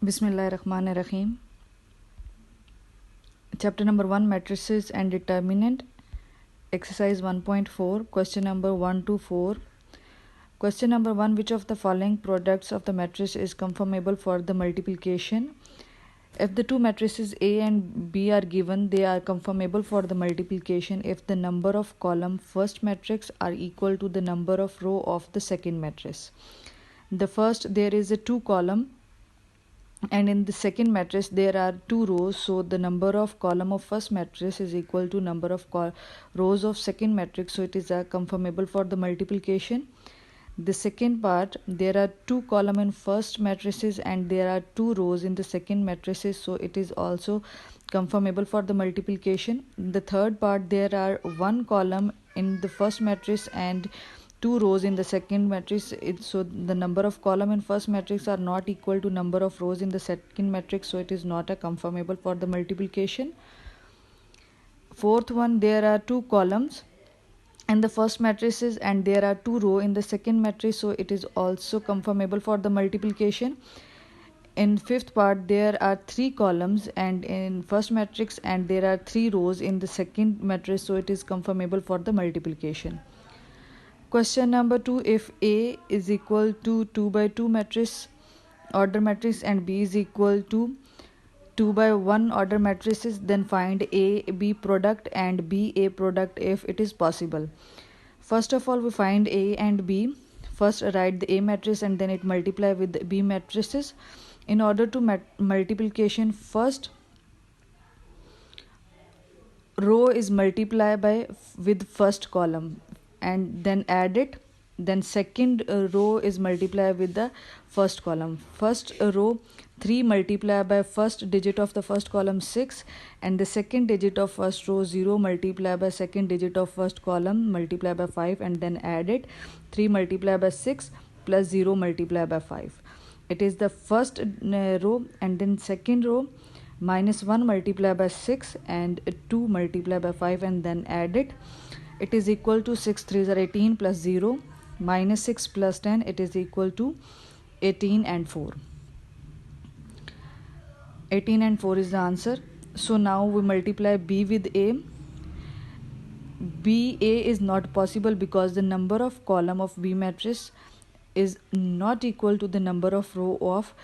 Bismillahirrahmanirrahim. Chapter number 1, Matrices and Determinant. Exercise 1.4. Question number 1 to 4. Question number 1. Which of the following products of the matrix is conformable for the multiplication? If the two matrices A and B are given, they are conformable for the multiplication if the number of column first matrix are equal to the number of row of the second matrix. There is a 2 column, and in the second matrix there are 2 rows, so the number of column of first matrix is equal to number of rows of second matrix, so it is conformable for the multiplication. The second part, there are 2 column in first matrices and there are 2 rows in the second matrices, so it is also conformable for the multiplication. The third part, there are 1 column in the first matrix and 2 rows in the second matrix, so the number of column in first matrix are not equal to number of rows in the second matrix, so it is not a conformable for the multiplication. Fourth one, there are 2 columns in the first matrices and there are 2 rows in the second matrix, so it is also conformable for the multiplication. In fifth part, there are 3 columns and in first matrix and there are 3 rows in the second matrix, so it is conformable for the multiplication. Question number 2. If A is equal to 2 by 2 matrix, order matrix, and B is equal to 2 by 1 order matrices, then find A B product and B A product if it is possible. First of all, we find A and B. First, write the A matrix and then it multiply with the B matrices. In order to multiplication, first row is multiplied with first column and then add it. Then second row is multiplied with the first column. First row 3 multiplied by first digit of the first column 6, and the second digit of first row 0 multiplied by second digit of first column multiplied by 5, and then add it. 3 multiplied by 6 plus 0 multiplied by 5. It is the first row, and then second row minus 1 multiplied by 6 and 2 multiplied by 5, and then add it. It is equal to 6 3s are 18 plus 0 minus 6 plus 10, it is equal to 18 and 4. 18 and 4 is the answer. So now we multiply B with A. B A is not possible because the number of column of B matrix is not equal to the number of row of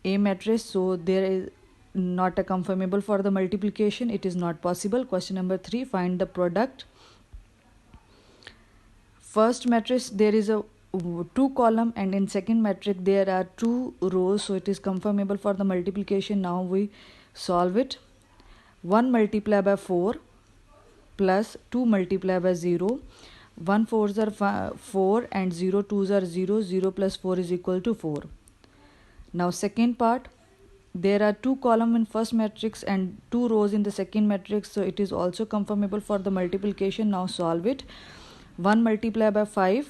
A matrix, so there is not a conformable for the multiplication, it is not possible. Question number 3, find the product. First matrix, there is a 2 column, and in second matrix there are 2 rows, so it is conformable for the multiplication. Now we solve it. 1 multiplied by 4 plus 2 multiplied by 0. 1 4s are 4 and 0 2s are 0. 0 plus 4 is equal to 4. Now second part, there are 2 columns in first matrix and 2 rows in the second matrix, so it is also conformable for the multiplication. Now solve it. 1 multiplied by 5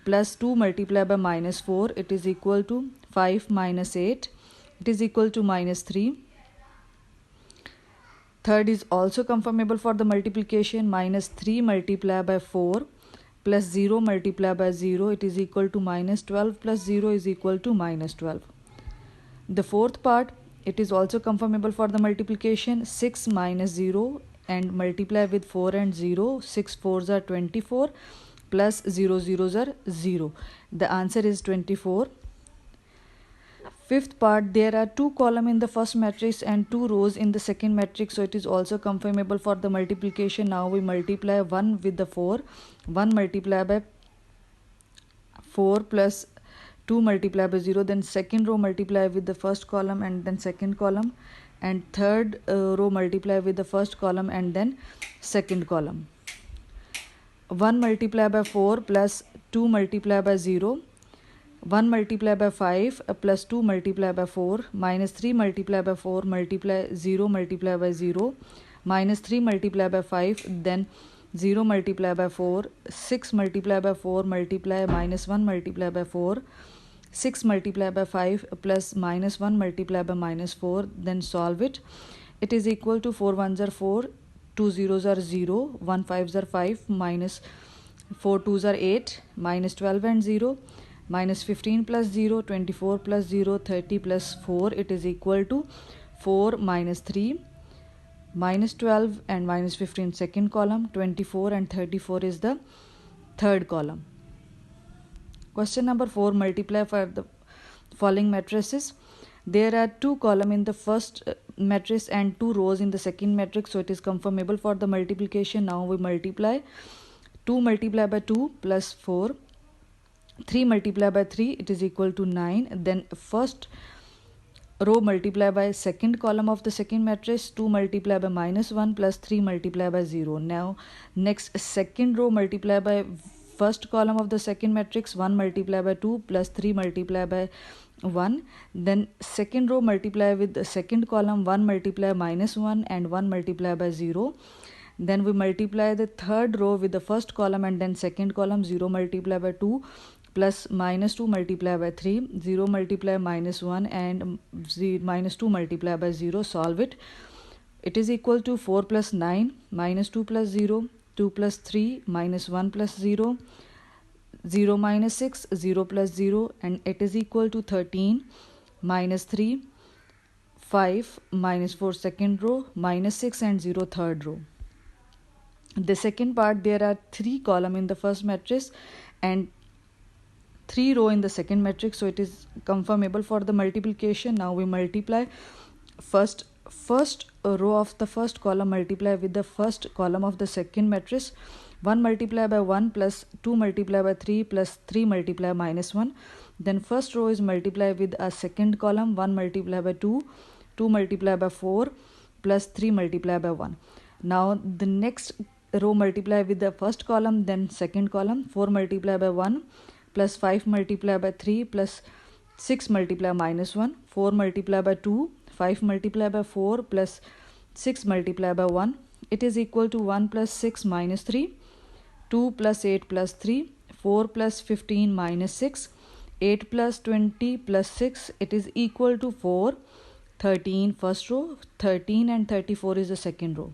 plus 2 multiplied by minus 4, it is equal to 5 minus 8, it is equal to minus 3. Third is also conformable for the multiplication. Minus 3 multiplied by 4 plus 0 multiplied by 0, it is equal to minus 12 plus 0 is equal to minus 12. The fourth part, it is also conformable for the multiplication. 6 minus 0 and multiply with 4 and 0. 6 4s are 24 plus 0 zeros are 0. The answer is 24. Fifth part, there are 2 columns in the first matrix and 2 rows in the second matrix, so it is also conformable for the multiplication. Now we multiply 1 with the 4. 1 multiplied by 4 plus 2 multiplied by 0, then second row multiply with the first column and then second column, and third row multiply with the first column and then second column. 1 multiplied by 4 plus 2 multiplied by 0. 1 multiplied by 5 plus 2 multiplied by 4 minus 3 multiplied by 4 multiply 0 multiplied by 0 minus 3 multiplied by 5, then 0 multiplied by 4. 6 multiplied by 4 multiply minus 1 multiplied by 4. 6 multiplied by 5 plus minus 1 multiplied by minus 4, then solve it. It is equal to 4 1s are 4, 2 zeros are 0, 1 5s are 5, minus 4 2s are 8, minus 12 and 0. minus 15 plus 0, 24 plus 0, 30 plus 4, it is equal to 4 minus 3, minus 12 and minus 15 second column, 24 and 34 is the third column. Question number 4, multiply for the following matrices. There are 2 columns in the first matrix and 2 rows in the second matrix, so it is conformable for the multiplication. Now we multiply 2 multiplied by 2 plus 4, 3 multiplied by 3, it is equal to 9. Then first row multiplied by second column of the second matrix, 2 multiplied by minus 1 plus 3 multiplied by 0. Now next second row multiplied by first column of the second matrix, 1 multiplied by 2 plus 3 multiplied by 1. Then second row multiply with the second column, 1 multiply minus 1 and 1 multiply by 0. Then we multiply the third row with the first column and then second column, 0 multiply by 2 plus minus 2 multiply by 3, 0 multiply minus 1 and minus 2 multiply by 0. Solve it. It is equal to 4 plus 9, minus 2 plus 0, 2 plus 3, minus 1 plus 0, 0 minus 6, 0 plus 0, and it is equal to 13, minus 3, 5, minus 4 second row, minus 6 and 0 third row. The second part, there are 3 columns in the first matrix and 3 row in the second matrix, so it is conformable for the multiplication. Now we multiply first row of the first column multiply with the first column of the second matrix, 1 multiplied by 1 plus 2 multiplied by 3 plus 3 multiplied minus 1. Then first row is multiplied with a second column, 1 multiplied by 2, 2 multiplied by 4 plus 3 multiplied by 1. Now the next row multiply with the first column, then second column, 4 multiplied by 1 plus 5 multiplied by 3 plus 6 multiplied minus 1, 4 multiplied by 2, 5 multiplied by 4 plus 6 multiplied by 1. It is equal to 1 plus 6 minus 3, 2 plus 8 plus 3, 4 plus 15 minus 6, 8 plus 20 plus 6, it is equal to 4, 13 first row, 13 and 34 is the second row.